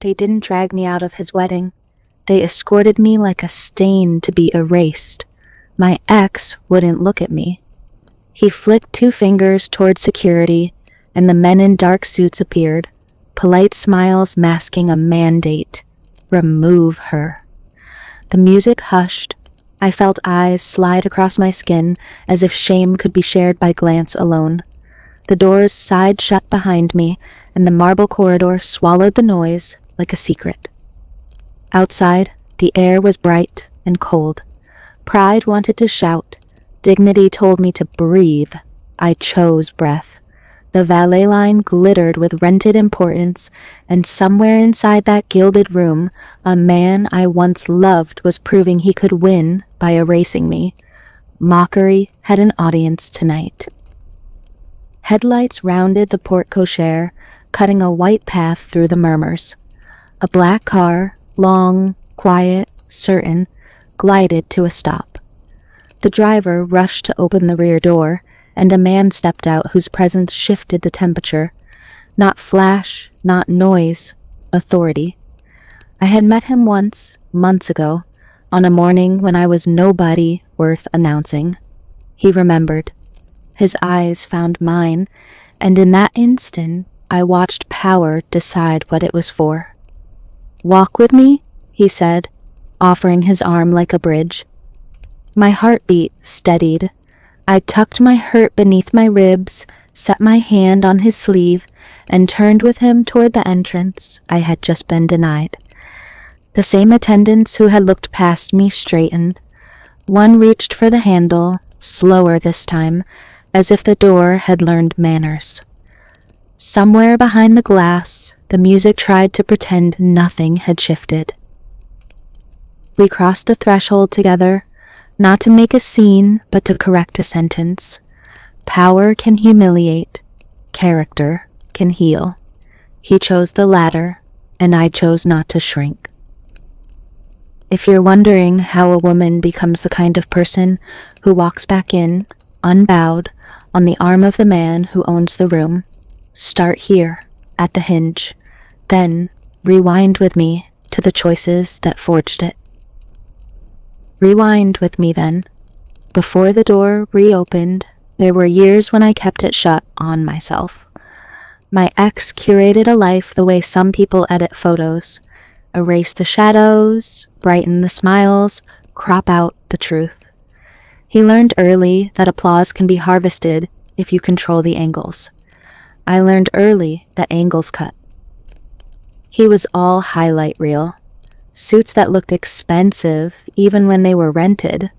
They didn't drag me out of his wedding. They escorted me like a stain to be erased. My ex wouldn't look at me. He flicked 2 fingers toward security, and the men in dark suits appeared, polite smiles masking a mandate. Remove her. The music hushed. I felt eyes slide across my skin as if shame could be shared by glance alone. The doors sighed shut behind me, and the marble corridor swallowed the noise like a secret. Outside, the air was bright and cold. Pride wanted to shout. Dignity told me to breathe. I chose breath. The valet line glittered with rented importance, and somewhere inside that gilded room, a man I once loved was proving he could win by erasing me. Mockery had an audience tonight. Headlights rounded the porte cochere, cutting a white path through the murmurs. A black car, long, quiet, certain, glided to a stop. The driver rushed to open the rear door, and a man stepped out whose presence shifted the temperature. Not flash, not noise, authority. I had met him once, months ago, on a morning when I was nobody worth announcing. He remembered. His eyes found mine, and in that instant I watched power decide what it was for. "Walk with me," he said, offering his arm like a bridge. My heartbeat steadied. I tucked my hurt beneath my ribs, set my hand on his sleeve, and turned with him toward the entrance I had just been denied. The same attendants who had looked past me straightened. One reached for the handle, slower this time, as if the door had learned manners. Somewhere behind the glass, the music tried to pretend nothing had shifted. We crossed the threshold together, not to make a scene, but to correct a sentence. Power can humiliate. Character can heal. He chose the latter, and I chose not to shrink. If you're wondering how a woman becomes the kind of person who walks back in, unbowed, on the arm of the man who owns the room, start here, at the hinge, then rewind with me to the choices that forged it. Rewind with me then. Before the door reopened, there were years when I kept it shut on myself. My ex curated a life the way some people edit photos. Erase the shadows, brighten the smiles, crop out the truth. He learned early that applause can be harvested if you control the angles. I learned early that angles cut. He was all highlight reel. Suits that looked expensive even when they were rented.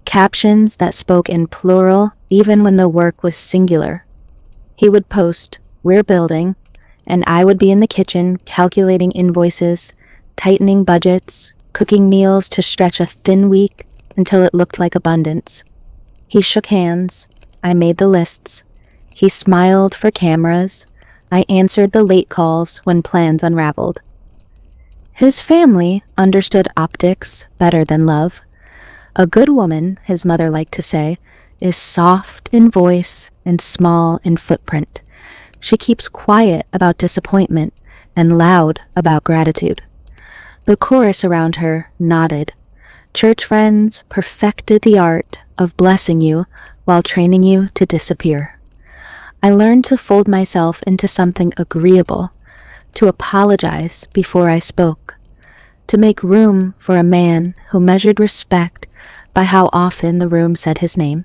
Captions that spoke in plural even when the work was singular. He would post, "We're building," and I would be in the kitchen calculating invoices, tightening budgets, cooking meals to stretch a thin week until it looked like abundance. He shook hands. I made the lists. He smiled for cameras. I answered the late calls when plans unraveled. His family understood optics better than love. A good woman, his mother liked to say, is soft in voice and small in footprint. She keeps quiet about disappointment and loud about gratitude. The chorus around her nodded. Church friends perfected the art of blessing you while training you to disappear. I learned to fold myself into something agreeable, to apologize before I spoke, to make room for a man who measured respect by how often the room said his name.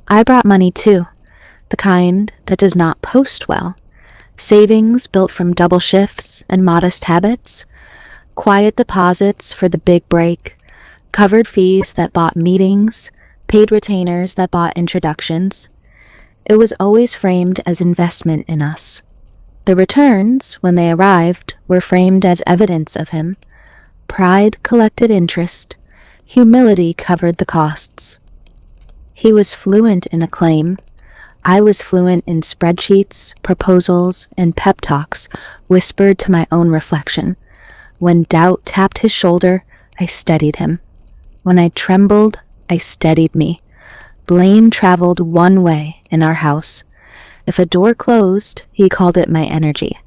I brought money too, the kind that does not post well. Savings built from double shifts and modest habits, quiet deposits for the big break, covered fees that bought meetings, paid retainers that bought introductions. It was always framed as investment in us. The returns, when they arrived, were framed as evidence of him. Pride collected interest. Humility covered the costs. He was fluent in acclaim. I was fluent in spreadsheets, proposals, and pep talks whispered to my own reflection. When doubt tapped his shoulder, I steadied him. When I trembled, I steadied me. Blame traveled one way in our house. If a door closed, he called it my energy.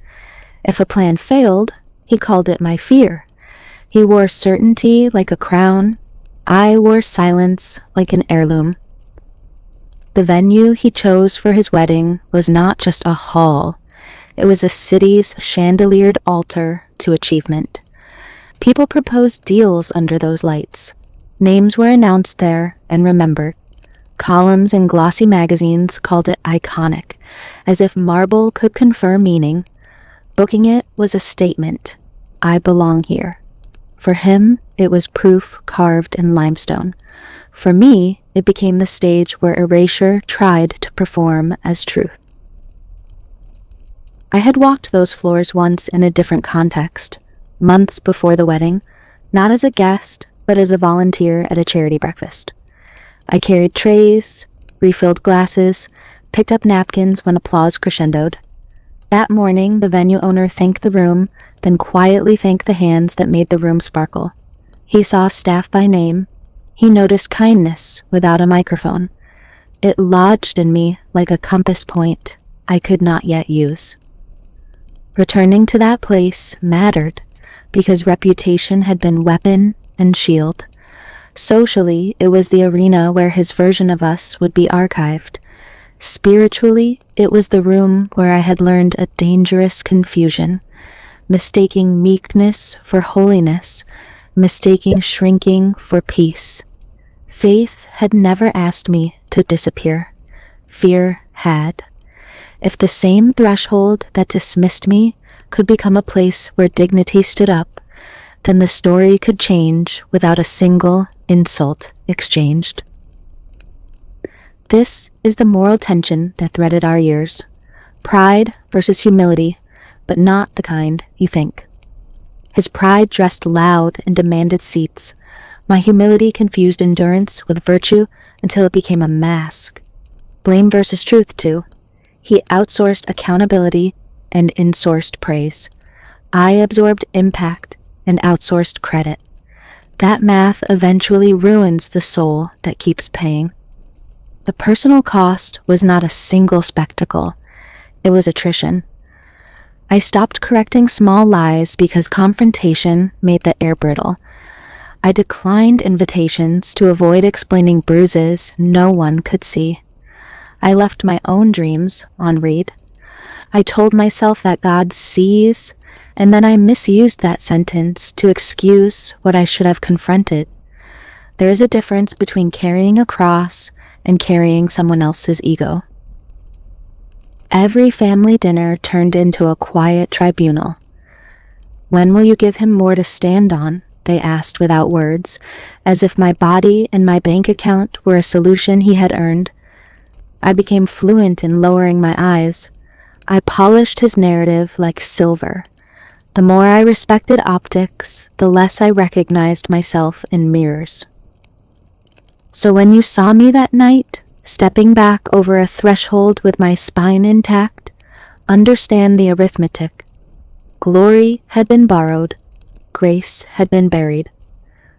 If a plan failed, he called it my fear. He wore certainty like a crown. I wore silence like an heirloom. The venue he chose for his wedding was not just a hall. It was a city's chandeliered altar to achievement. People proposed deals under those lights. Names were announced there and remembered. Columns in glossy magazines called it iconic, as if marble could confer meaning. Booking it was a statement. I belong here. For him, it was proof carved in limestone. For me, it became the stage where erasure tried to perform as truth. I had walked those floors once in a different context, months before the wedding, not as a guest, but as a volunteer at a charity breakfast. I carried trays, refilled glasses, picked up napkins when applause crescendoed. That morning, the venue owner thanked the room, then quietly thanked the hands that made the room sparkle. He saw staff by name. He noticed kindness without a microphone. It lodged in me like a compass point I could not yet use. Returning to that place mattered because reputation had been weapon and shield. Socially, it was the arena where his version of us would be archived. Spiritually, it was the room where I had learned a dangerous confusion, mistaking meekness for holiness, mistaking shrinking for peace. Faith had never asked me to disappear. Fear had. If the same threshold that dismissed me could become a place where dignity stood up, then the story could change without a single insult exchanged. This is the moral tension that threaded our years. Pride versus humility, but not the kind you think. His pride dressed loud and demanded seats. My humility confused endurance with virtue until it became a mask. Blame versus truth, too. He outsourced accountability and insourced praise. I absorbed impact and outsourced credit. That math eventually ruins the soul that keeps paying. The personal cost was not a single spectacle. It was attrition. I stopped correcting small lies because confrontation made the air brittle. I declined invitations to avoid explaining bruises no one could see. I left my own dreams on read. I told myself that God sees, and then I misused that sentence to excuse what I should have confronted. There is a difference between carrying a cross and carrying someone else's ego. Every family dinner turned into a quiet tribunal. When will you give him more to stand on? They asked without words, as if my body and my bank account were a solution he had earned. I became fluent in lowering my eyes. I polished his narrative like silver. The more I respected optics, the less I recognized myself in mirrors. So when you saw me that night, stepping back over a threshold with my spine intact, understand the arithmetic. Glory had been borrowed, grace had been buried.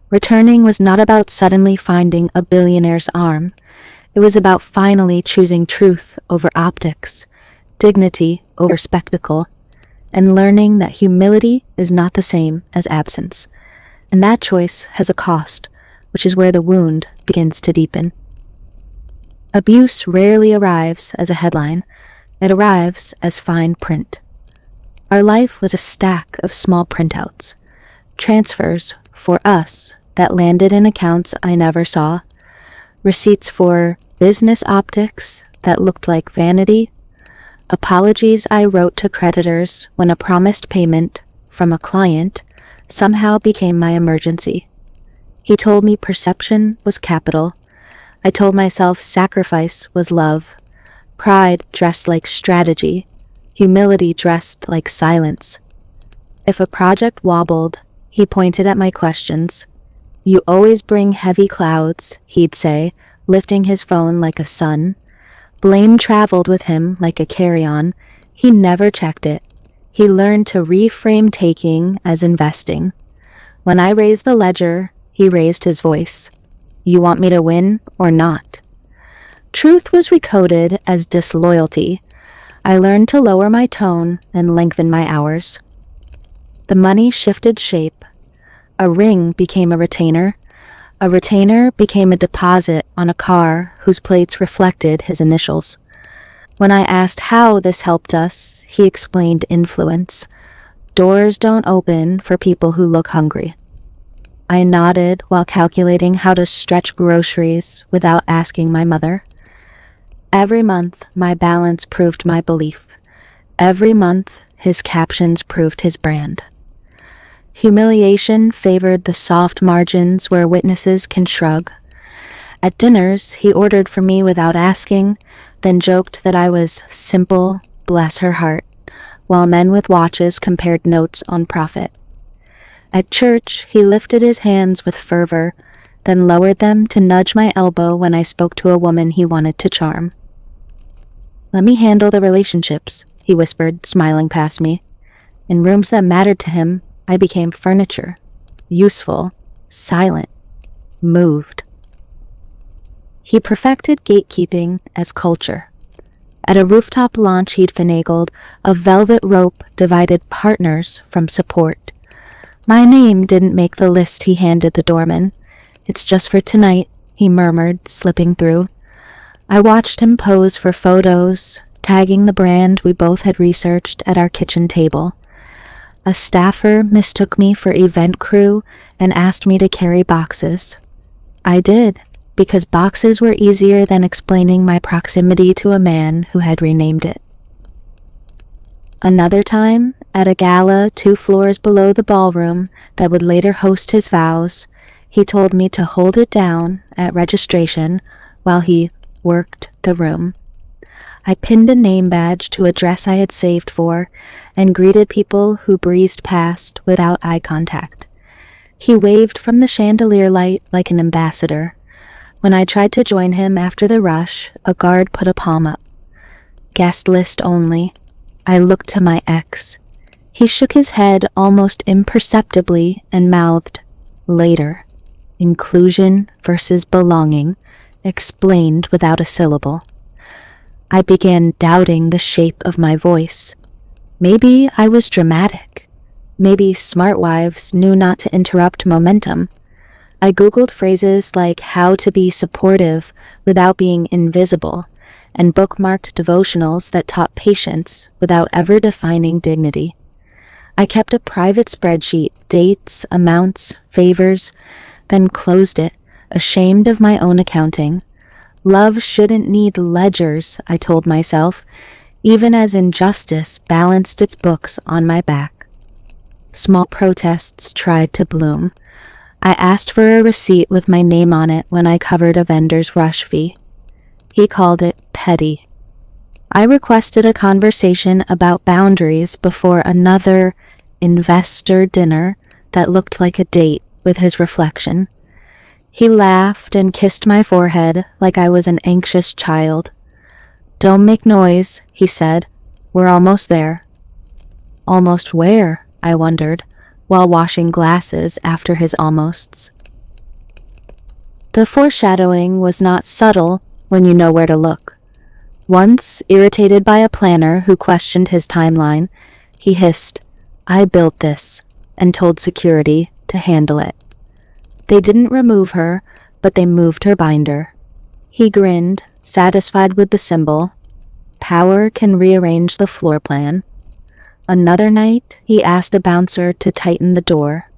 Returning was not about suddenly finding a billionaire's arm. It was about finally choosing truth over optics, dignity over spectacle, and learning that humility is not the same as absence. And that choice has a cost, which is where the wound begins to deepen. Abuse rarely arrives as a headline. It arrives as fine print. Our life was a stack of small printouts, transfers for us that landed in accounts I never saw, receipts for business optics that looked like vanity, apologies I wrote to creditors when a promised payment from a client somehow became my emergency. He told me perception was capital. I told myself sacrifice was love. Pride dressed like strategy. Humility dressed like silence. If a project wobbled, he pointed at my questions. You always bring heavy clouds, he'd say, lifting his phone like a sun. Blame traveled with him like a carry-on. He never checked it. He learned to reframe taking as investing. When I raised the ledger, he raised his voice. You want me to win or not? Truth was recoded as disloyalty. I learned to lower my tone and lengthen my hours. The money shifted shape. A ring became a retainer became a deposit on a car whose plates reflected his initials. When I asked how this helped us, he explained influence. Doors don't open for people who look hungry. I nodded while calculating how to stretch groceries without asking my mother. Every month, my balance proved my belief. Every month, his captions proved his brand. Humiliation favored the soft margins where witnesses can shrug. At dinners, he ordered for me without asking, then joked that I was simple, bless her heart, while men with watches compared notes on profit. At church, he lifted his hands with fervor, then lowered them to nudge my elbow when I spoke to a woman he wanted to charm. "Let me handle the relationships," he whispered, smiling past me. In rooms that mattered to him, I became furniture, useful, silent, moved. He perfected gatekeeping as culture. At a rooftop launch he'd finagled, a velvet rope divided partners from support. My name didn't make the list he handed the doorman. "It's just for tonight," he murmured, slipping through. I watched him pose for photos, tagging the brand we both had researched at our kitchen table. A staffer mistook me for event crew and asked me to carry boxes. I did, because boxes were easier than explaining my proximity to a man who had renamed it. Another time, at a gala 2 floors below the ballroom that would later host his vows, he told me to hold it down at registration while he worked the room. I pinned a name badge to a dress I had saved for and greeted people who breezed past without eye contact. He waved from the chandelier light like an ambassador. When I tried to join him after the rush, a guard put a palm up. "Guest list only." I looked to my ex. He shook his head almost imperceptibly and mouthed, "Later. Inclusion versus belonging," explained without a syllable. I began doubting the shape of my voice. Maybe I was dramatic. Maybe smart wives knew not to interrupt momentum. I Googled phrases like how to be supportive without being invisible, and bookmarked devotionals that taught patience without ever defining dignity. I kept a private spreadsheet, dates, amounts, favors, then closed it, ashamed of my own accounting. Love shouldn't need ledgers, I told myself, even as injustice balanced its books on my back. Small protests tried to bloom. I asked for a receipt with my name on it when I covered a vendor's rush fee. He called it petty. I requested a conversation about boundaries before another investor dinner that looked like a date with his reflection. He laughed and kissed my forehead like I was an anxious child. "Don't make noise," he said. "We're almost there." Almost where? I wondered, while washing glasses after his almosts. The foreshadowing was not subtle when you know where to look. Once, irritated by a planner who questioned his timeline, he hissed, "I built this," and told security to handle it. They didn't remove her, but they moved her binder. He grinned, satisfied with the symbol. Power can rearrange the floor plan. Another night, he asked a bouncer to tighten the door.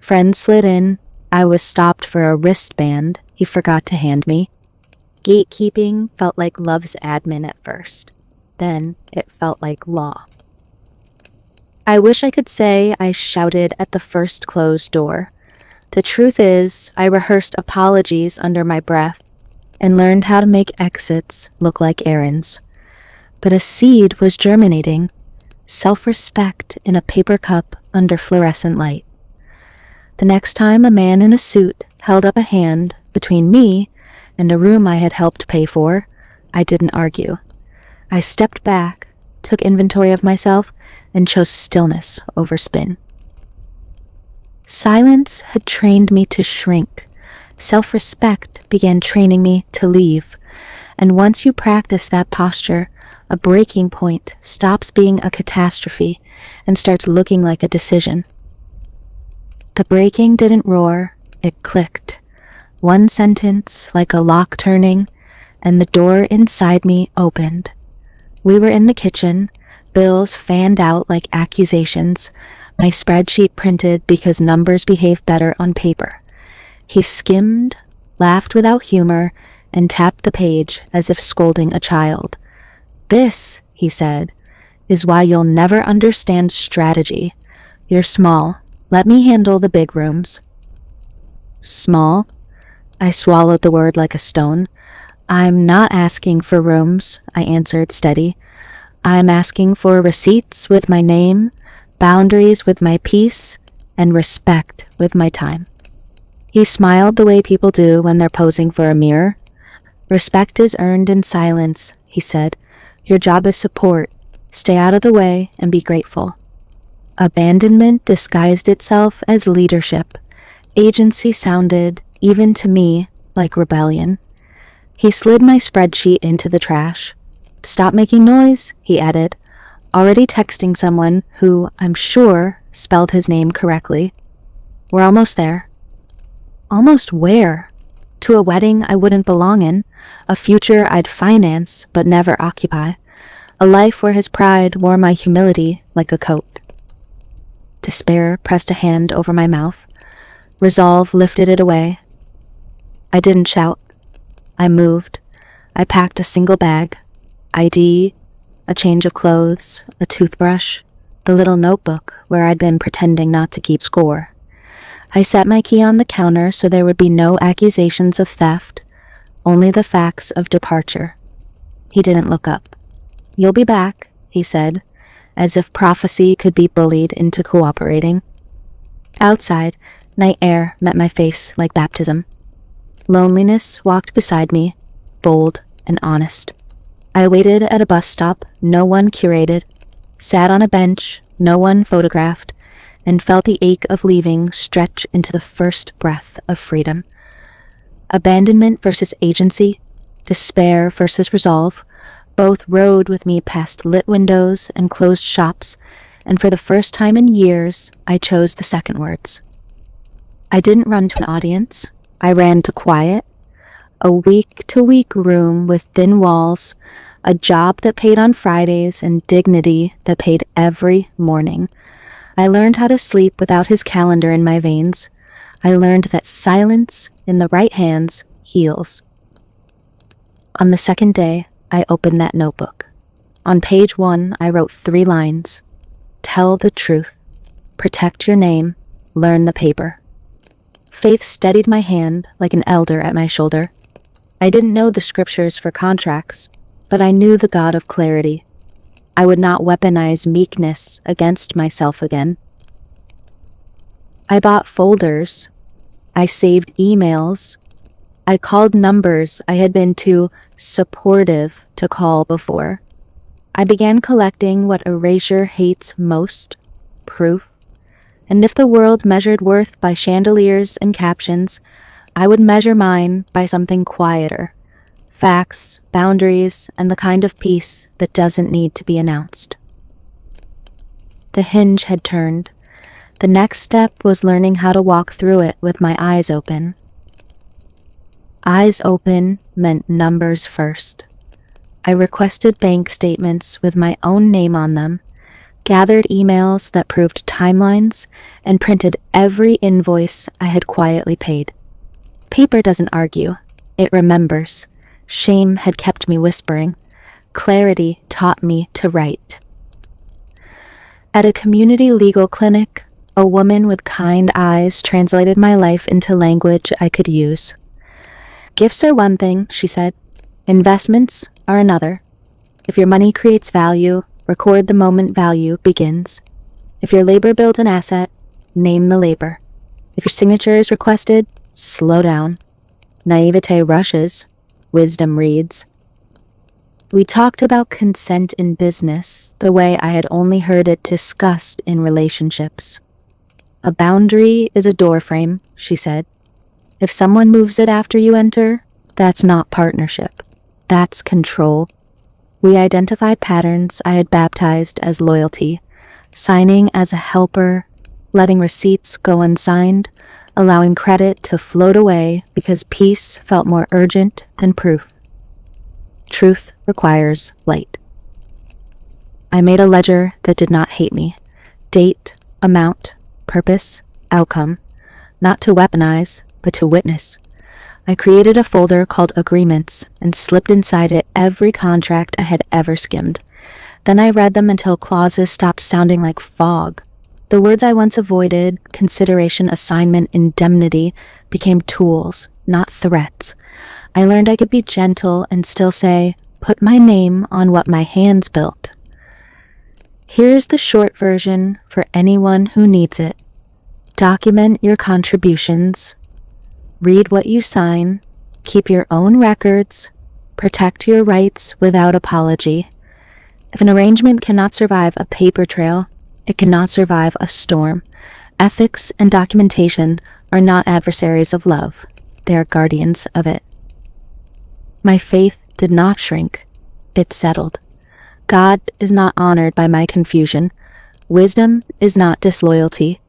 Friends slid in. I was stopped for a wristband he forgot to hand me. Gatekeeping felt like love's admin at first. Then it felt like law. I wish I could say I shouted at the first closed door. The truth is, I rehearsed apologies under my breath and learned how to make exits look like errands. But a seed was germinating, self-respect in a paper cup under fluorescent light. The next time a man in a suit held up a hand between me and a room I had helped pay for, I didn't argue. I stepped back, took inventory of myself, and chose stillness over spin. Silence had trained me to shrink. Self-respect began training me to leave. And once you practice that posture, A breaking point stops being a catastrophe and starts looking like a decision. The breaking didn't roar, it clicked. One sentence, like a lock turning, and the door inside me opened. We were in the kitchen, bills fanned out like accusations, my spreadsheet printed because numbers behave better on paper. He skimmed, laughed without humor, and tapped the page as if scolding a child. "This," he said, "is why you'll never understand strategy. You're small. Let me handle the big rooms." Small? I swallowed the word like a stone. "I'm not asking for rooms," I answered, steady. "I'm asking for receipts with my name, boundaries with my peace, and respect with my time." He smiled the way people do when they're posing for a mirror. "Respect is earned in silence," he said. "Your job is support. Stay out of the way and be grateful." Abandonment disguised itself as leadership. Agency sounded, even to me, like rebellion. He slid my spreadsheet into the trash. "Stop making noise," he added, already texting someone who, I'm sure, spelled his name correctly. "We're almost there." Almost where? To a wedding I wouldn't belong in, a future I'd finance but never occupy, a life where his pride wore my humility like a coat. Despair pressed a hand over my mouth. Resolve lifted it away. I didn't shout. I moved. I packed a single bag, ID, a change of clothes, a toothbrush, the little notebook where I'd been pretending not to keep score. I set my key on the counter so there would be no accusations of theft, only the facts of departure. He didn't look up. "You'll be back," he said, as if prophecy could be bullied into cooperating. Outside, night air met my face like baptism. Loneliness walked beside me, bold and honest. I waited at a bus stop no one curated, sat on a bench no one photographed, and felt the ache of leaving stretch into the first breath of freedom. Abandonment versus agency, despair versus resolve, both rode with me past lit windows and closed shops, and for the first time in years, I chose the second words. I didn't run to an audience. I ran to quiet, a week-to-week room with thin walls, a job that paid on Fridays, and dignity that paid every morning. I learned how to sleep without his calendar in my veins. I learned that silence in the right hands heals. On the second day, I opened that notebook. On page 1, I wrote 3 lines. Tell the truth. Protect your name. Learn the paper. Faith steadied my hand like an elder at my shoulder. I didn't know the scriptures for contracts, but I knew the God of clarity. I would not weaponize meekness against myself again. I bought folders. I saved emails. I called numbers I had been too supportive to call before. I began collecting what erasure hates most, proof. And if the world measured worth by chandeliers and captions, I would measure mine by something quieter. Facts, boundaries, and the kind of peace that doesn't need to be announced. The hinge had turned. The next step was learning how to walk through it with my eyes open. Eyes open meant numbers first. I requested bank statements with my own name on them, gathered emails that proved timelines, and printed every invoice I had quietly paid. Paper doesn't argue, it remembers. Shame had kept me whispering. Clarity taught me to write. At a community legal clinic, a woman with kind eyes translated my life into language I could use. Gifts are one thing, she said. Investments are another. If your money creates value, record the moment value begins. If your labor builds an asset, name the labor. If your signature is requested, slow down. Naivete rushes. Wisdom reads. We talked about consent in business the way I had only heard it discussed in relationships. A boundary is a doorframe, she said. If someone moves it after you enter, that's not partnership. That's control. We identified patterns I had baptized as loyalty, signing as a helper, letting receipts go unsigned, allowing credit to float away because peace felt more urgent than proof. Truth requires light. I made a ledger that did not hate me. Date, amount, purpose, outcome. Not to weaponize, but to witness. I created a folder called Agreements and slipped inside it every contract I had ever skimmed. Then I read them until clauses stopped sounding like fog. The words I once avoided, consideration, assignment, indemnity, became tools, not threats. I learned I could be gentle and still say, put my name on what my hands built. Here's the short version for anyone who needs it. Document your contributions. Read what you sign. Keep your own records. Protect your rights without apology. If an arrangement cannot survive a paper trail, it cannot survive a storm. Ethics and documentation are not adversaries of love. They are guardians of it. My faith did not shrink. It settled. God is not honored by my confusion. Wisdom is not disloyalty.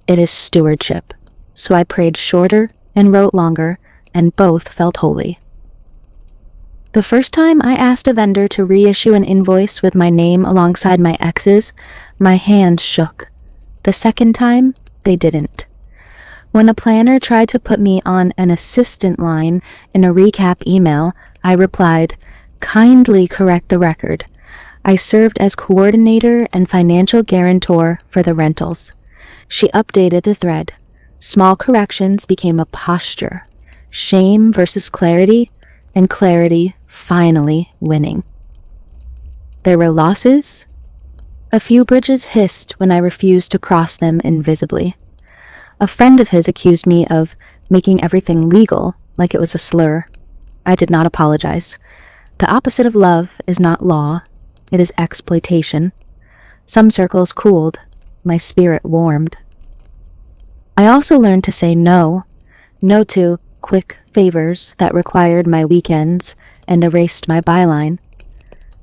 It is stewardship. So I prayed shorter and wrote longer, and both felt holy. The first time I asked a vendor to reissue an invoice with my name alongside my ex's, my hands shook. The second time, they didn't. When a planner tried to put me on an assistant line in a recap email, I replied, "Kindly correct the record." I served as coordinator and financial guarantor for the rentals. She updated the thread. Small corrections became a posture. Shame versus clarity, and clarity finally winning. There were losses. A few bridges hissed when I refused to cross them invisibly. A friend of his accused me of making everything legal, like it was a slur. I did not apologize. The opposite of love is not law. It is exploitation. Some circles cooled. My spirit warmed. I also learned to say no. No to quick favors that required my weekends and erased my byline.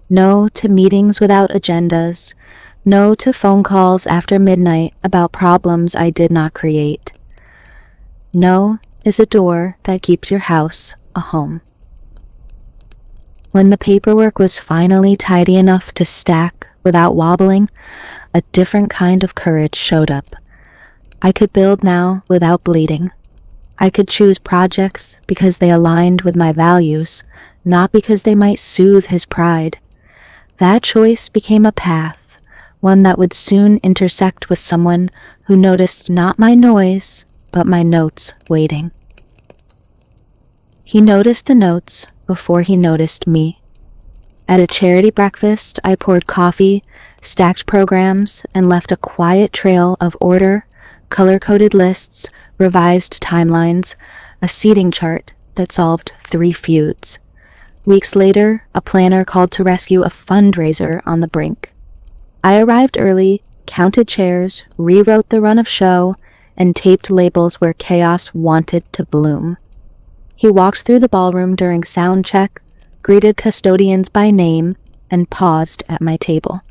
No to meetings without agendas. No to phone calls after midnight about problems I did not create. No is a door that keeps your house a home. When the paperwork was finally tidy enough to stack without wobbling, a different kind of courage showed up. I could build now without bleeding. I could choose projects because they aligned with my values, not because they might soothe his pride. That choice became a path, one that would soon intersect with someone who noticed not my noise, but my notes waiting. He noticed the notes before he noticed me. At a charity breakfast, I poured coffee, stacked programs, and left a quiet trail of order, color-coded lists, revised timelines, a seating chart that solved 3 feuds. Weeks later, a planner called to rescue a fundraiser on the brink. I arrived early, counted chairs, rewrote the run of show, and taped labels where chaos wanted to bloom. He walked through the ballroom during sound check, greeted custodians by name, and paused at my table.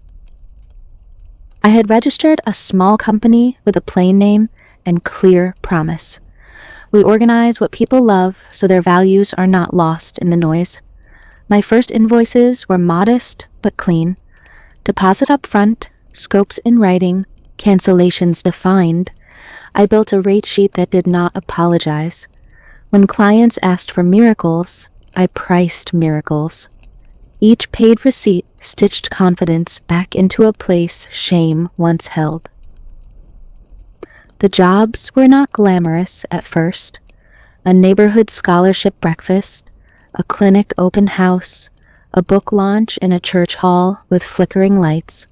I had registered a small company with a plain name and clear promise. We organize what people love so their values are not lost in the noise. My first invoices were modest but clean. Deposits up front, scopes in writing, cancellations defined. I built a rate sheet that did not apologize. When clients asked for miracles, I priced miracles. Each paid receipt stitched confidence back into a place shame once held. The jobs were not glamorous at first. A neighborhood scholarship breakfast, a clinic open house, a book launch in a church hall with flickering lights.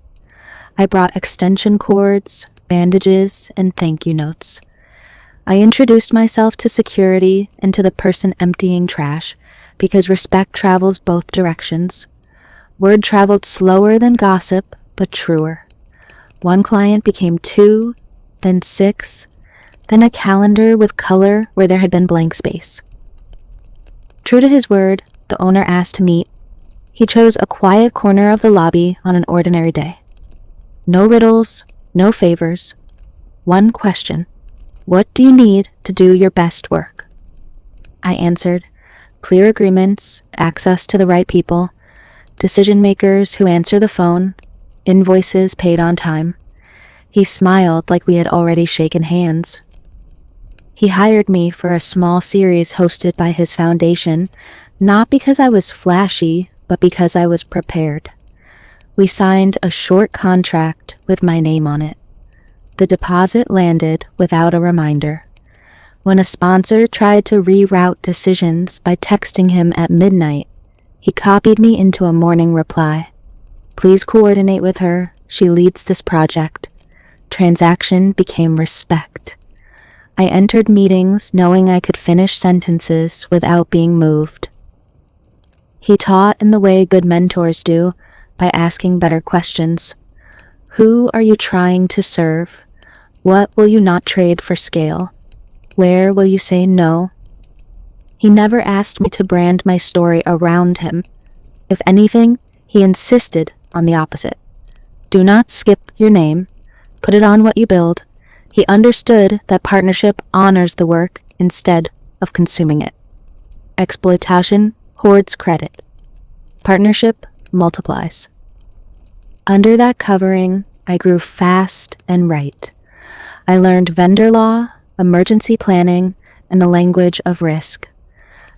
I brought extension cords, bandages, and thank you notes. I introduced myself to security and to the person emptying trash, because respect travels both directions. Word traveled slower than gossip, but truer. One client became 2, then 6, then a calendar with color where there had been blank space. True to his word, the owner asked to meet. He chose a quiet corner of the lobby on an ordinary day. No riddles, no favors. One question. What do you need to do your best work? I answered, clear agreements, access to the right people, decision makers who answer the phone, invoices paid on time. He smiled like we had already shaken hands. He hired me for a small series hosted by his foundation, not because I was flashy, but because I was prepared. We signed a short contract with my name on it. The deposit landed without a reminder. When a sponsor tried to reroute decisions by texting him at midnight, he copied me into a morning reply. Please coordinate with her. She leads this project. Transaction became respect. I entered meetings knowing I could finish sentences without being moved. He taught in the way good mentors do, by asking better questions. Who are you trying to serve? What will you not trade for scale? Where will you say no? He never asked me to brand my story around him. If anything, he insisted on the opposite. Do not skip your name. Put it on what you build. He understood that partnership honors the work instead of consuming it. Exploitation hoards credit. Partnership multiplies. Under that covering, I grew fast and right. I learned vendor law, emergency planning, and the language of risk.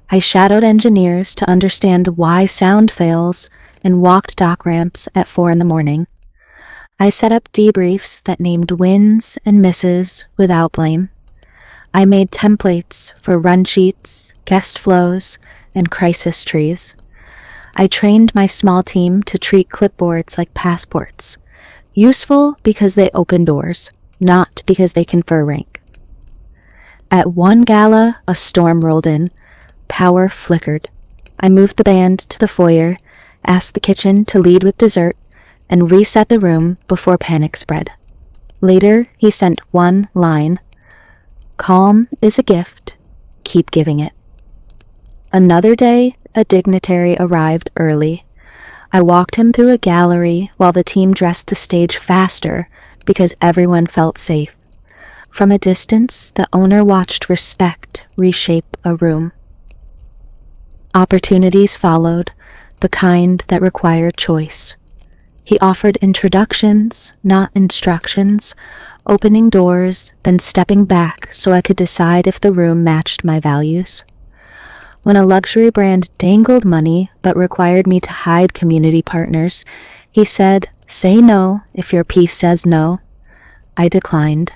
I shadowed engineers to understand why sound fails and walked dock ramps at 4 a.m. I set up debriefs that named wins and misses without blame. I made templates for run sheets, guest flows, and crisis trees. I trained my small team to treat clipboards like passports, useful because they open doors, not because they confer rank. At one gala, a storm rolled in. Power flickered. I moved the band to the foyer, asked the kitchen to lead with dessert, and reset the room before panic spread. Later, he sent one line. Calm is a gift. Keep giving it. Another day, a dignitary arrived early. I walked him through a gallery while the team dressed the stage faster because everyone felt safe. From a distance, the owner watched respect reshape a room. Opportunities followed, the kind that required choice. He offered introductions, not instructions, opening doors, then stepping back so I could decide if the room matched my values. When a luxury brand dangled money but required me to hide community partners, he said, "Say no if your piece says no." I declined.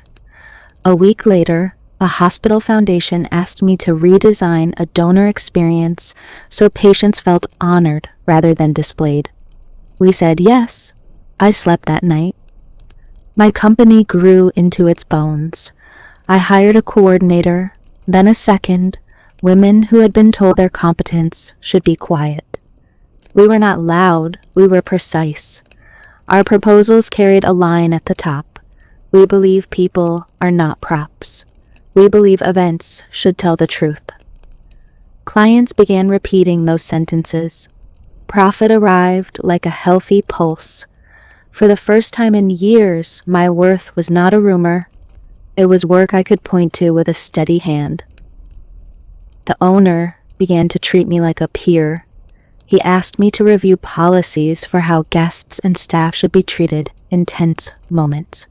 A week later, a hospital foundation asked me to redesign a donor experience so patients felt honored rather than displayed. We said yes. I slept that night. My company grew into its bones. I hired a coordinator, then a second, women who had been told their competence should be quiet. We were not loud, we were precise. Our proposals carried a line at the top. We believe people are not props. We believe events should tell the truth. Clients began repeating those sentences. Profit arrived like a healthy pulse. For the first time in years, my worth was not a rumor. It was work I could point to with a steady hand. The owner began to treat me like a peer. He asked me to review policies for how guests and staff should be treated in tense moments.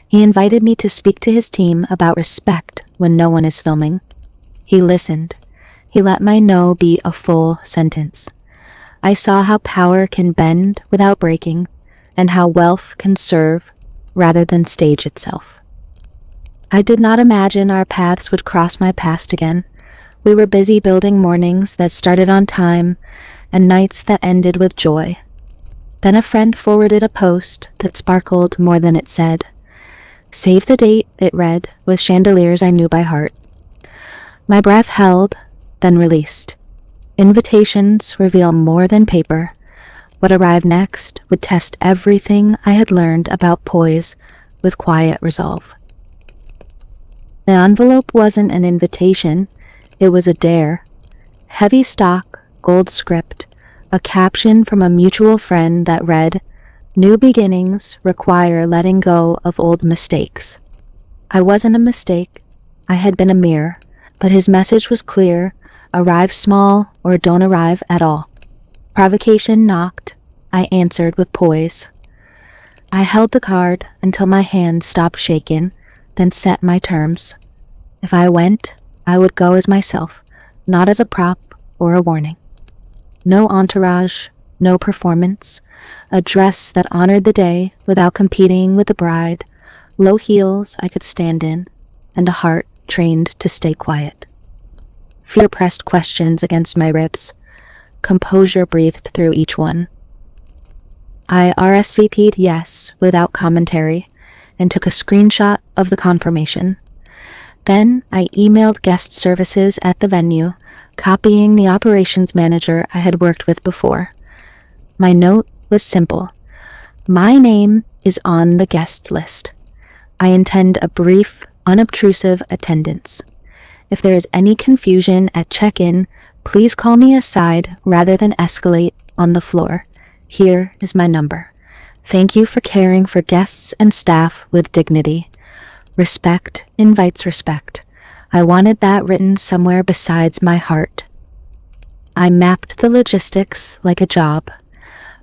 He invited me to speak to his team about respect when no one is filming. He listened. He let my no be a full sentence. I saw how power can bend without breaking, and how wealth can serve rather than stage itself. I did not imagine our paths would cross my past again. We were busy building mornings that started on time and nights that ended with joy. Then a friend forwarded a post that sparkled more than it said. Save the date, it read, with chandeliers I knew by heart. My breath held, then released. Invitations reveal more than paper. What arrived next would test everything I had learned about poise with quiet resolve. The envelope wasn't an invitation, it was a dare. Heavy stock, gold script, a caption from a mutual friend that read, "New beginnings require letting go of old mistakes." I wasn't a mistake. I had been a mirror, but his message was clear: arrive small or don't arrive at all. Provocation knocked. I answered with poise. I held the card until my hand stopped shaking, then set my terms. If I went, I would go as myself, not as a prop or a warning. No entourage, no performance, a dress that honored the day without competing with the bride, low heels I could stand in, and a heart trained to stay quiet. Fear pressed questions against my ribs. Composure breathed through each one. I RSVP'd yes without commentary and took a screenshot of the confirmation. Then I emailed guest services at the venue, copying the operations manager I had worked with before. My note was simple. My name is on the guest list. I intend a brief, unobtrusive attendance. If there is any confusion at check-in, please call me aside rather than escalate on the floor. Here is my number. Thank you for caring for guests and staff with dignity. Respect invites respect. I wanted that written somewhere besides my heart. I mapped the logistics like a job.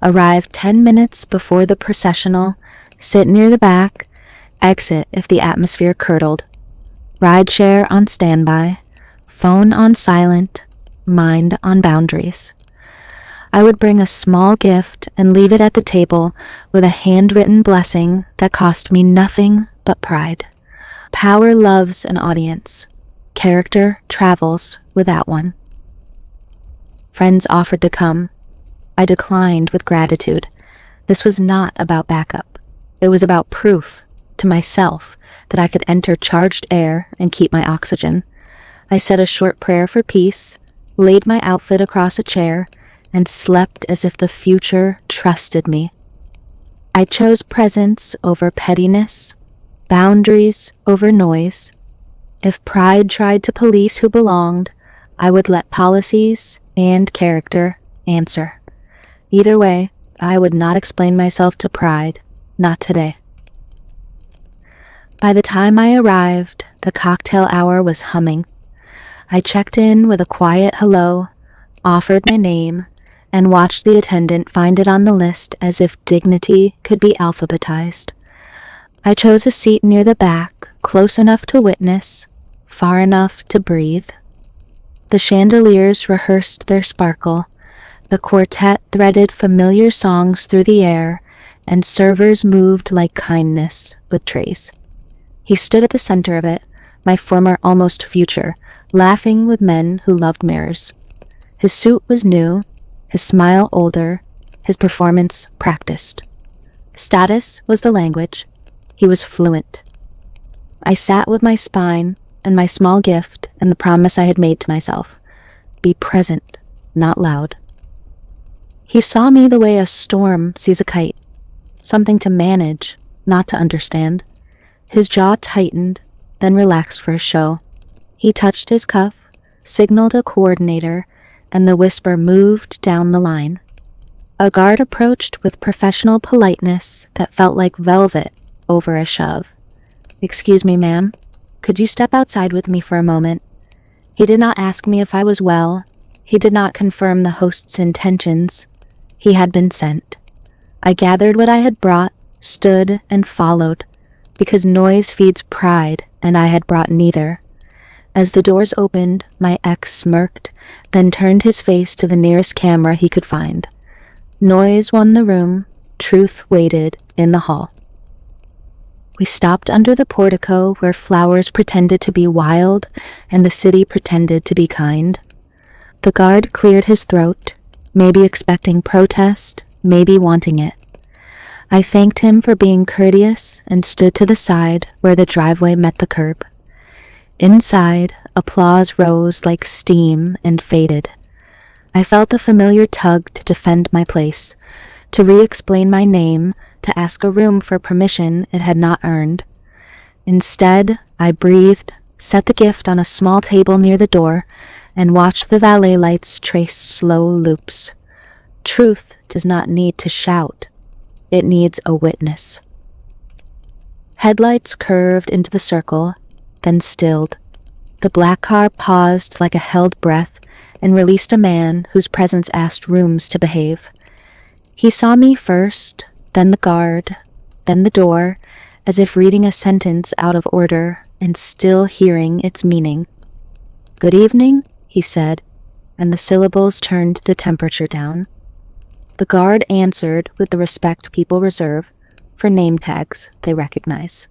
Arrive 10 minutes before the processional, sit near the back, exit if the atmosphere curdled. Rideshare on standby, phone on silent, mind on boundaries. I would bring a small gift and leave it at the table with a handwritten blessing that cost me nothing but pride. Power loves an audience. Character travels without one. Friends offered to come. I declined with gratitude. This was not about backup. It was about proof to myself that I could enter charged air and keep my oxygen. I said a short prayer for peace, laid my outfit across a chair, and slept as if the future trusted me. I chose presence over pettiness, boundaries over noise. If pride tried to police who belonged, I would let policies and character answer. Either way, I would not explain myself to pride, not today. By the time I arrived, the cocktail hour was humming. I checked in with a quiet hello, offered my name, and watched the attendant find it on the list as if dignity could be alphabetized. I chose a seat near the back, close enough to witness, far enough to breathe. The chandeliers rehearsed their sparkle, the quartet threaded familiar songs through the air, and servers moved like kindness with trays. He stood at the center of it, my former almost future, laughing with men who loved mirrors. His suit was new, his smile older, his performance practiced. Status was the language. He was fluent. I sat with my spine and my small gift and the promise I had made to myself. Be present, not loud. He saw me the way a storm sees a kite, something to manage, not to understand. His jaw tightened, then relaxed for a show. He touched his cuff, signaled a coordinator, and the whisper moved down the line. A guard approached with professional politeness that felt like velvet over a shove. "Excuse me, ma'am. Could you step outside with me for a moment?" He did not ask me if I was well. He did not confirm the host's intentions. He had been sent. I gathered what I had brought, stood, and followed, because noise feeds pride, and I had brought neither. As the doors opened, my ex smirked, then turned his face to the nearest camera he could find. Noise won the room, truth waited in the hall. We stopped under the portico where flowers pretended to be wild and the city pretended to be kind. The guard cleared his throat, maybe expecting protest, maybe wanting it. I thanked him for being courteous and stood to the side where the driveway met the curb. Inside, applause rose like steam and faded. I felt the familiar tug to defend my place, to re-explain my name, to ask a room for permission it had not earned. Instead, I breathed, set the gift on a small table near the door, and watched the valet lights trace slow loops. Truth does not need to shout. It needs a witness. Headlights curved into the circle, then stilled. The black car paused like a held breath and released a man whose presence asked rooms to behave. He saw me first, then the guard, then the door, as if reading a sentence out of order and still hearing its meaning. "Good evening," he said, and the syllables turned the temperature down. The guard answered with the respect people reserve for name tags they recognize.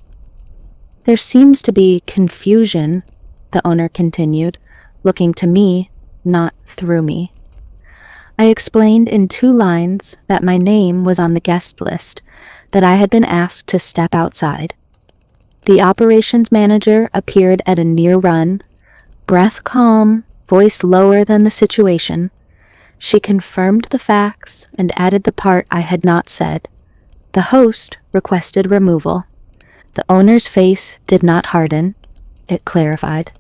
"There seems to be confusion," the owner continued, looking to me, not through me. I explained in 2 lines that my name was on the guest list, that I had been asked to step outside. The operations manager appeared at a near run, breath calm, voice lower than the situation. She confirmed the facts and added the part I had not said. The host requested removal. The owner's face did not harden. It clarified.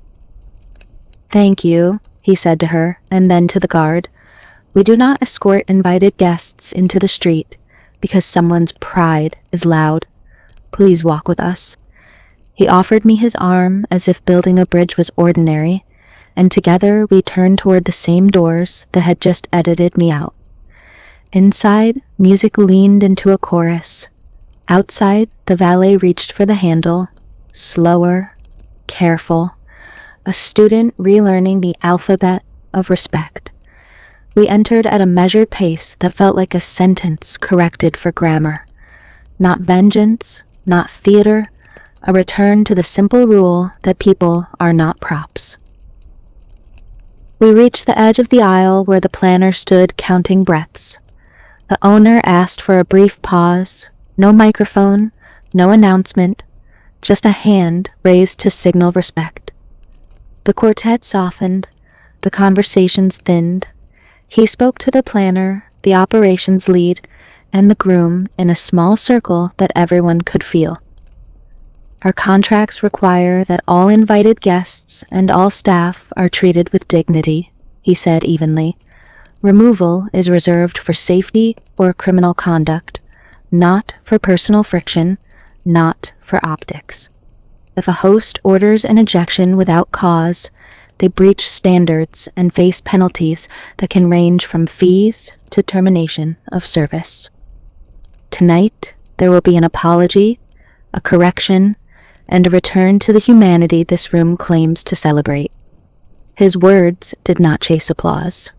"Thank you," he said to her, and then to the guard. "We do not escort invited guests into the street because someone's pride is loud. Please walk with us." He offered me his arm as if building a bridge was ordinary, and together we turned toward the same doors that had just edited me out. Inside, music leaned into a chorus. Outside, the valet reached for the handle, slower, careful, a student relearning the alphabet of respect. We entered at a measured pace that felt like a sentence corrected for grammar. Not vengeance, not theater, a return to the simple rule that people are not props. We reached the edge of the aisle where the planner stood counting breaths. The owner asked for a brief pause, no microphone, no announcement, just a hand raised to signal respect. The quartet softened, the conversations thinned. He spoke to the planner, the operations lead, and the groom in a small circle that everyone could feel. "Our contracts require that all invited guests and all staff are treated with dignity," he said evenly. "Removal is reserved for safety or criminal conduct, not for personal friction, not for optics. If a host orders an ejection without cause, they breach standards and face penalties that can range from fees to termination of service. Tonight, there will be an apology, a correction, and a return to the humanity this room claims to celebrate." His words did not chase applause.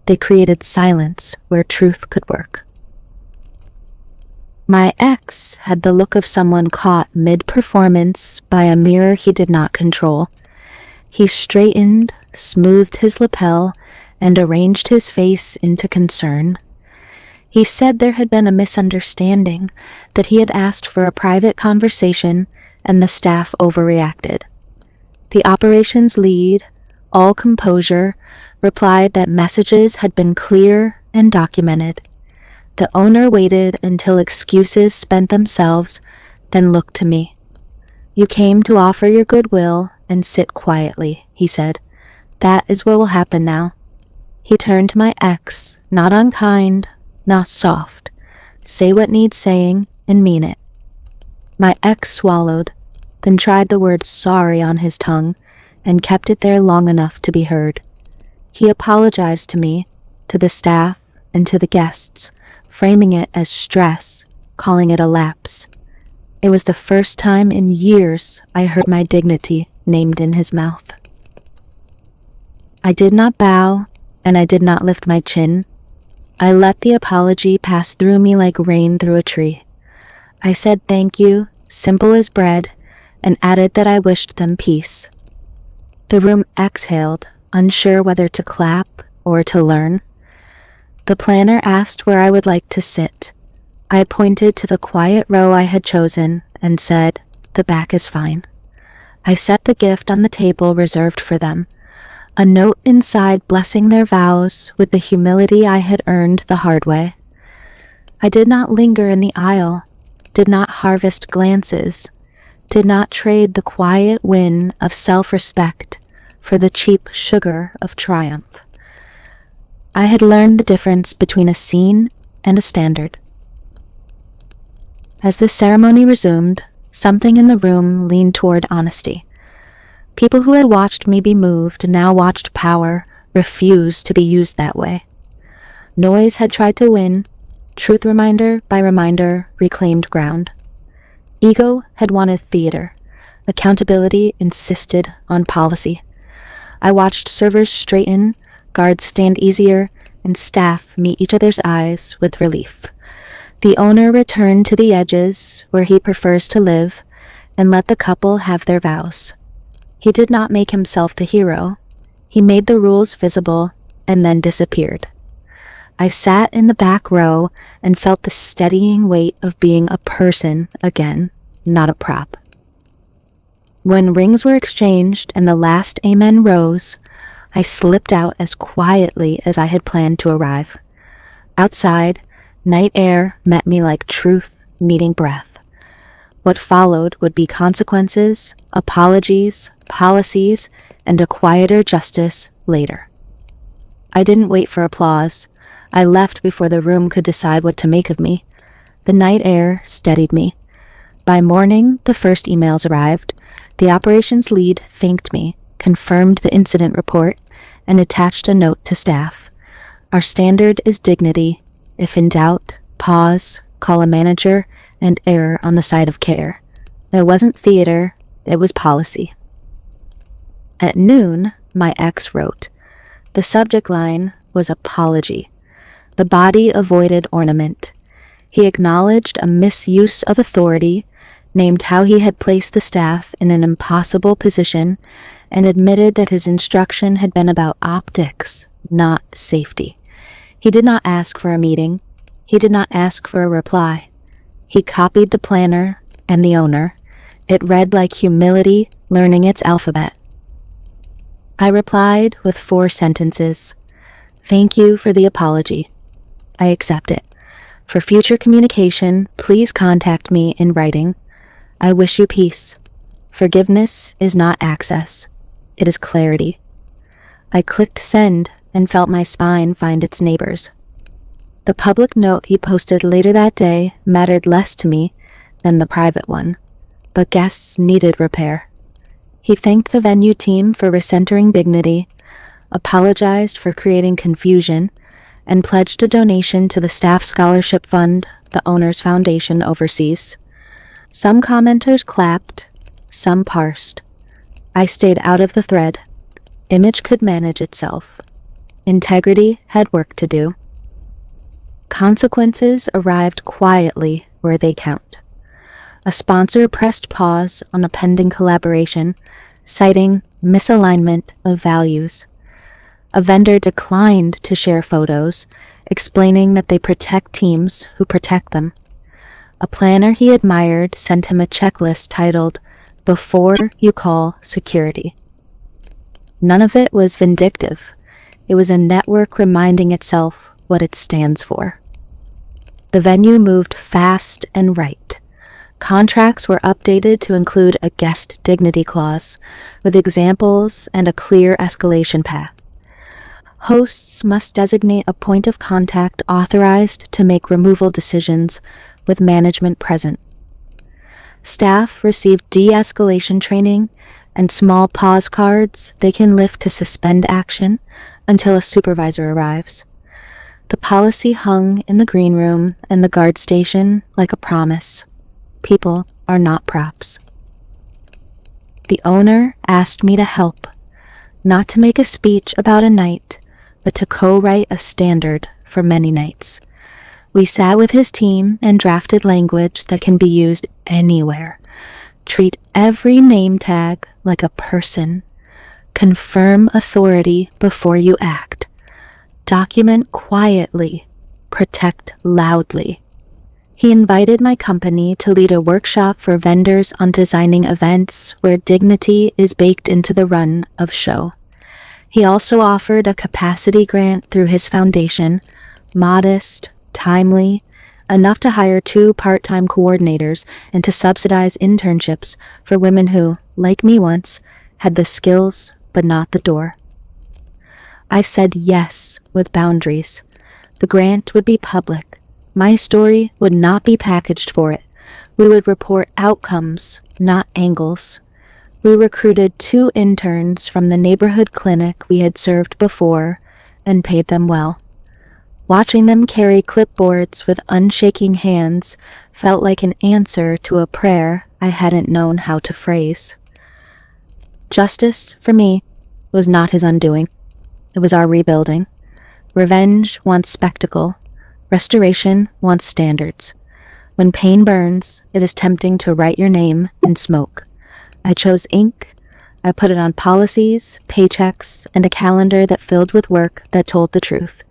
They created silence where truth could work. My ex had the look of someone caught mid-performance by a mirror he did not control. He straightened, smoothed his lapel, and arranged his face into concern. He said there had been a misunderstanding, that he had asked for a private conversation and the staff overreacted. The operations lead, all composure, replied that messages had been clear and documented. The owner waited until excuses spent themselves, then looked to me. "You came to offer your goodwill and sit quietly," he said. "That is what will happen now." He turned to my ex, not unkind, not soft. "Say what needs saying and mean it." My ex swallowed, then tried the word sorry on his tongue, and kept it there long enough to be heard. He apologized to me, to the staff, and to the guests, framing it as stress, calling it a lapse. It was the first time in years I heard my dignity named in his mouth. I did not bow, and I did not lift my chin. I let the apology pass through me like rain through a tree. I said thank you, simple as bread, and added that I wished them peace. The room exhaled, unsure whether to clap or to learn. The planner asked where I would like to sit. I pointed to the quiet row I had chosen and said, "The back is fine." I set the gift on the table reserved for them, a note inside blessing their vows with the humility I had earned the hard way. I did not linger in the aisle, did not harvest glances, did not trade the quiet win of self-respect for the cheap sugar of triumph. I had learned the difference between a scene and a standard. As the ceremony resumed, something in the room leaned toward honesty. People who had watched me be moved now watched power refuse to be used that way. Noise had tried to win. Truth reminder by reminder reclaimed ground. Ego had wanted theater. Accountability insisted on policy. I watched servers straighten, guards stand easier, and staff meet each other's eyes with relief. The owner returned to the edges where he prefers to live and let the couple have their vows. He did not make himself the hero. He made the rules visible and then disappeared. I sat in the back row and felt the steadying weight of being a person again, not a prop. When rings were exchanged and the last amen rose, I slipped out as quietly as I had planned to arrive. Outside, night air met me like truth meeting breath. What followed would be consequences, apologies, policies, and a quieter justice later. I didn't wait for applause. I left before the room could decide what to make of me. The night air steadied me. By morning, the first emails arrived. The operations lead thanked me, confirmed the incident report, and attached a note to staff. Our standard is dignity. If in doubt, pause, call a manager, and err on the side of care. It wasn't theater, it was policy. At noon, my ex wrote. The subject line was apology. The body avoided ornament. He acknowledged a misuse of authority, named how he had placed the staff in an impossible position, and admitted that his instruction had been about optics, not safety. He did not ask for a meeting. He did not ask for a reply. He copied the planner and the owner. It read like humility learning its alphabet. I replied with 4 sentences. Thank you for the apology. I accept it. For future communication, please contact me in writing. I wish you peace. Forgiveness is not access. It is clarity. I clicked send and felt my spine find its neighbors. The public note he posted later that day mattered less to me than the private one, but guests needed repair. He thanked the venue team for recentering dignity, apologized for creating confusion, and pledged a donation to the staff scholarship fund the owner's foundation oversees. Some commenters clapped, some parsed. I stayed out of the thread. Image could manage itself. Integrity had work to do. Consequences arrived quietly where they count. A sponsor pressed pause on a pending collaboration, citing misalignment of values. A vendor declined to share photos, explaining that they protect teams who protect them. A planner he admired sent him a checklist titled, Before You Call Security. None of it was vindictive. It was a network reminding itself what it stands for. The venue moved fast and right. Contracts were updated to include a guest dignity clause, with examples and a clear escalation path. Hosts must designate a point of contact authorized to make removal decisions with management present. Staff receive de-escalation training and small pause cards they can lift to suspend action until a supervisor arrives. The policy hung in the green room and the guard station like a promise. People are not props. The owner asked me to help, not to make a speech about a night, but to co-write a standard for many nights. We sat with his team and drafted language that can be used anywhere. Treat every name tag like a person. Confirm authority before you act. Document quietly. Protect loudly. He invited my company to lead a workshop for vendors on designing events where dignity is baked into the run of show. He also offered a capacity grant through his foundation, modest, timely, enough to hire 2 part-time coordinators and to subsidize internships for women who, like me once, had the skills but not the door. I said yes with boundaries. The grant would be public. My story would not be packaged for it. We would report outcomes, not angles. We recruited 2 interns from the neighborhood clinic we had served before and paid them well. Watching them carry clipboards with unshaking hands felt like an answer to a prayer I hadn't known how to phrase. Justice, for me, was not his undoing. It was our rebuilding. Revenge wants spectacle. Restoration wants standards. When pain burns, it is tempting to write your name in smoke. I chose ink. I put it on policies, paychecks, and a calendar that filled with work that told the truth.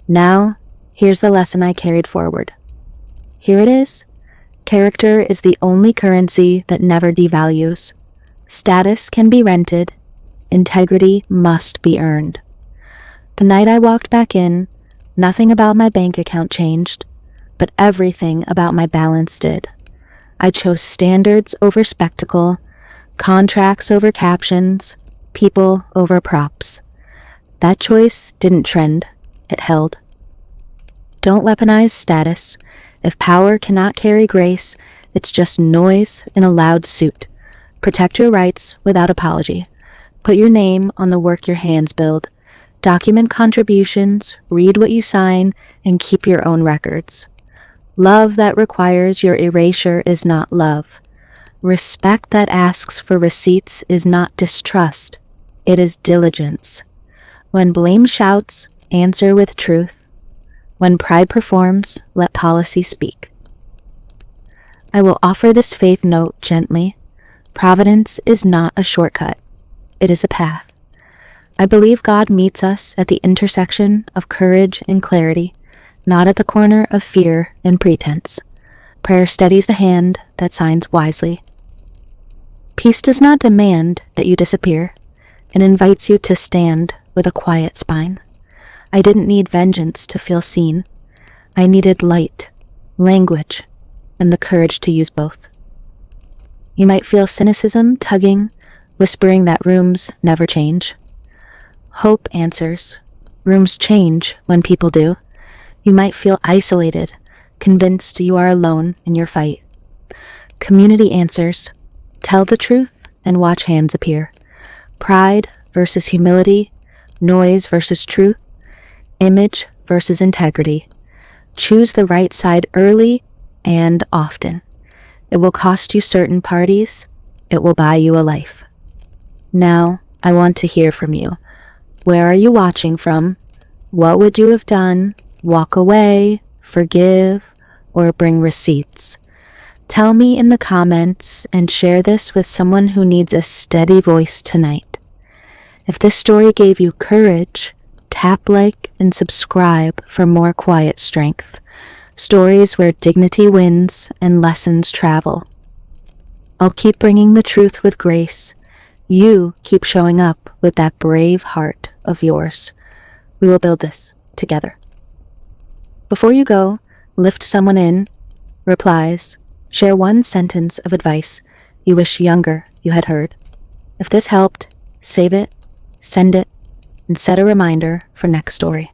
Now, here's the lesson I carried forward. Here it is. Character is the only currency that never devalues. Status can be rented. Integrity must be earned. The night I walked back in, nothing about my bank account changed, but everything about my balance did. I chose standards over spectacle, contracts over captions, people over props. That choice didn't trend, it held. Don't weaponize status. If power cannot carry grace, it's just noise in a loud suit. Protect your rights without apology. Put your name on the work your hands build. Document contributions, read what you sign, and keep your own records. Love that requires your erasure is not love. Respect that asks for receipts is not distrust. It is diligence. When blame shouts, answer with truth. When pride performs, let policy speak. I will offer this faith note gently. Providence is not a shortcut. It is a path. I believe God meets us at the intersection of courage and clarity, not at the corner of fear and pretense. Prayer steadies the hand that signs wisely. Peace does not demand that you disappear. It invites you to stand with a quiet spine. I didn't need vengeance to feel seen. I needed light, language, and the courage to use both. You might feel cynicism tugging, whispering that rooms never change. Hope answers. Rooms change when people do. You might feel isolated, convinced you are alone in your fight. Community answers. Tell the truth and watch hands appear. Pride versus humility, noise versus truth, image versus integrity. Choose the right side early and often. It will cost you certain parties. It will buy you a life. Now, I want to hear from you. Where are you watching from? What would you have done? Walk away, forgive, or bring receipts? Tell me in the comments and share this with someone who needs a steady voice tonight. If this story gave you courage, tap like and subscribe for more quiet strength. Stories where dignity wins and lessons travel. I'll keep bringing the truth with grace. You keep showing up with that brave heart of yours. We will build this together. Before you go, lift someone in, replies, share one sentence of advice you wish younger you had heard. If this helped, save it, send it, and set a reminder for next story.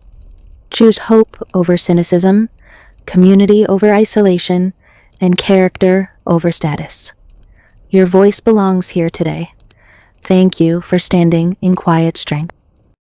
Choose hope over cynicism, community over isolation, and character over status. Your voice belongs here today. Thank you for standing in quiet strength.